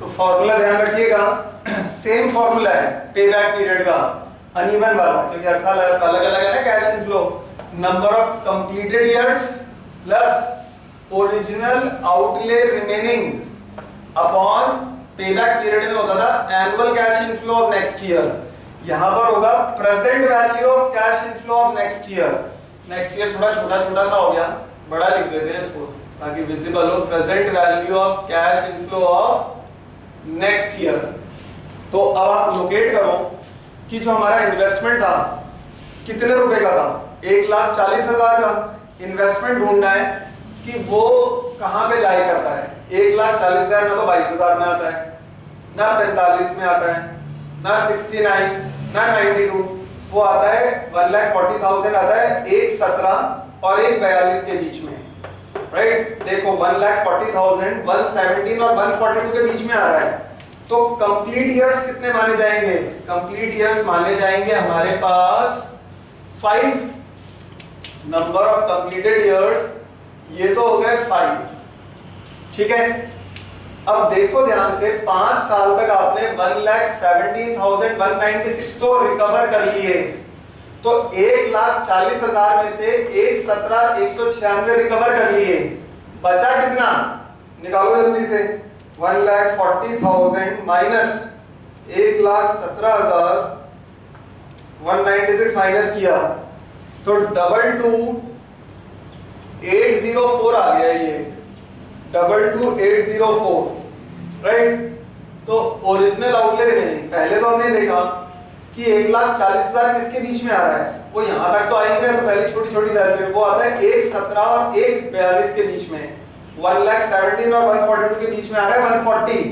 तो फॉर्मूला ध्यान रखिएगा, सेम फॉर्मूला है पेबैक पीरियड का, अनइवन वाला, क्योंकि हर साल अलग अलग है ना cash inflow. Number of completed years plus original outlay remaining upon payback period में होता था annual cash inflow of next year, यहां पर होगा present value of cash inflow of next year. Next year थोड़ा छोटा छोटा सा हो गया, बड़ा लिख देते हैं इसको ताकि विजिबल हो, present value of cash inflow of next year. तो अब आप लोकेट करो कि जो हमारा इन्वेस्टमेंट था कितने रुपए का था, 1,40,000 का। इन्वेस्टमेंट ढूंढना है कि वो कहां पे लाई करता है। 1,40,000 ना तो 22,000 में आता है, ना 45 में आता है, ना 69, ना 92, वो आता है 1,40,000 आता है, एक 17 और एक 42 के बीच में, राइट। देखो 1,40,000 117 और 142 के बीच में आ रहा है। तो कंप्लीट ईयर्स कितने माने जाएंगे? कंप्लीट ईयर्स माने जाएंगे हमारे पास 5। नंबर ऑफ कंप्लीटेड ईयर्स ये तो हो गए 5, ठीक है। अब देखो ध्यान से, 5 साल तक आपने 1,17,196 तो रिकवर कर लिए, तो 1,40,000 में से 1,17,196 रिकवर कर लिए, बचा कितना? निकालो जल्दी से। 1,40,000 माइनस 1,17,196 माइनस किया तो 22,804 आ गया, ये 22,804, राइट। तो ओरिजिनल आउटले रिमेनिंग पहले तो हमने देखा कि 1,40,000 किसके बीच में आ रहा है, वो यहां तक तो आ ही नहीं रहा, तो पहले छोटी छोटी वैल्यू वो आता है 1,17 और 1,42 के बीच में, 1,17 और 142 के बीच में आ रहा है 140।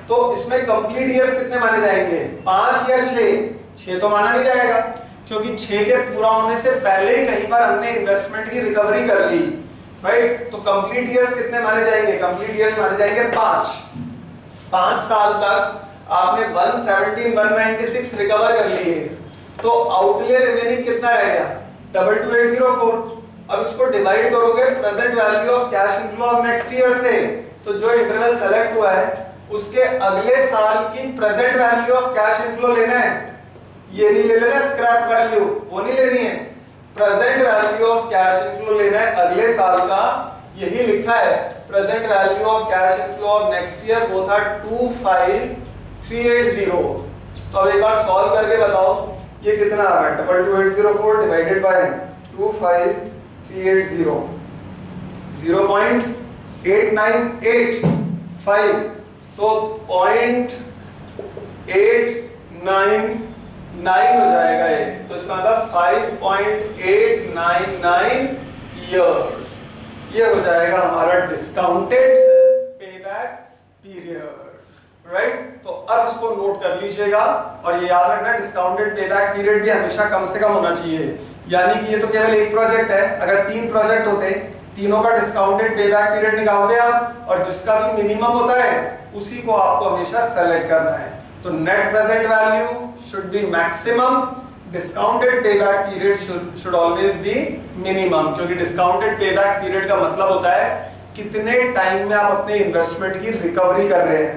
तो इसमें कंप्लीट ईयर्स कितने माने जाएंगे? 5 या 6? 6 तो माना नहीं जाएगा, क्योंकि 6 के पूरा होने से पहले ही कहीं पर हमने इन्वेस्टमेंट की रिकवरी कर ली, राइट। तो कंप्लीट ईयर्स कितने माने जाएंगे? कंप्लीट ईयर्स माने जाएंगे 5। 5 साल तक आपने 117,196 रिकवर कर लिए, तो आउटले रिमेनिंग कितना रह गया? 22,804। अब इसको डिवाइड करोगे present value of cash inflow of next year से, तो जो इंटरवल सेलेक्ट हुआ है उसके अगले साल की present value of cash inflow लेना है। ये नहीं ले लेना स्क्रैप वैल्यू, वो नहीं लेनी है, present value of cash inflow लेना है अगले साल का। यही लिखा है present value of cash inflow of next year, वो था 25,380। तो अब एक बार सॉल्व करके बताओ ये कितना आ रहा है? 22,804 डिवाइडेड बाय 25,380, 0.8985, तो 0.899 हो जाएगा ये। तो इसका मतलब 5.899 इयर्स, ये हो जाएगा हमारा डिस्काउंटेड पेबैक पीरियड, राइट। तो अब इसको नोट कर लीजिएगा और ये याद रखना, डिस्काउंटेड पेबैक पीरियड भी हमेशा कम से कम होना चाहिए। यानी कि ये तो केवल एक प्रोजेक्ट है, अगर 3 प्रोजेक्ट होते, तीनों का डिस्काउंटेड पेबैक पीरियड निकालोगे आप, और जिसका भी मिनिमम होता है उसी को आपको हमेशा सेलेक्ट करना है। तो net present value should be maximum, discounted payback period should always be minimum, क्योंकि डिस्काउंटेड पेबैक पीरियड का मतलब होता है कितने टाइम में आप अपने इन्वेस्टमेंट की रिकवरी कर रहे हैं।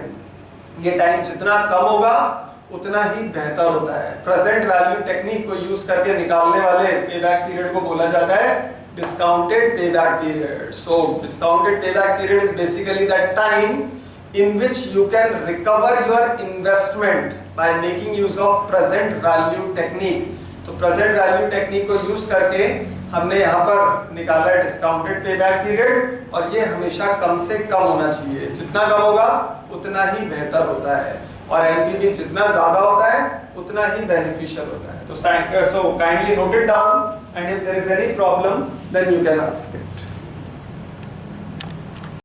ये टाइम जितना कम होगा उतना ही बेहतर होता है। प्रेजेंट वैल्यू टेक्निक को यूज करके निकालने वाले पेबैक पीरियड को बोला जाता है discounted payback period. So discounted payback period is basically that time in which you can recover your investment by making use of present value technique. तो present value technique को use करके हमने यहाँ पर निकाला है discounted payback period, और ये हमेशा कम से कम होना चाहिए। जितना कम होगा उतना ही बेहतर होता है, और एनपीवी जितना ज्यादा होता है उतना ही बेनिफिशियल होता है। तो so kindly note it down, and if there is any problem then you can ask it.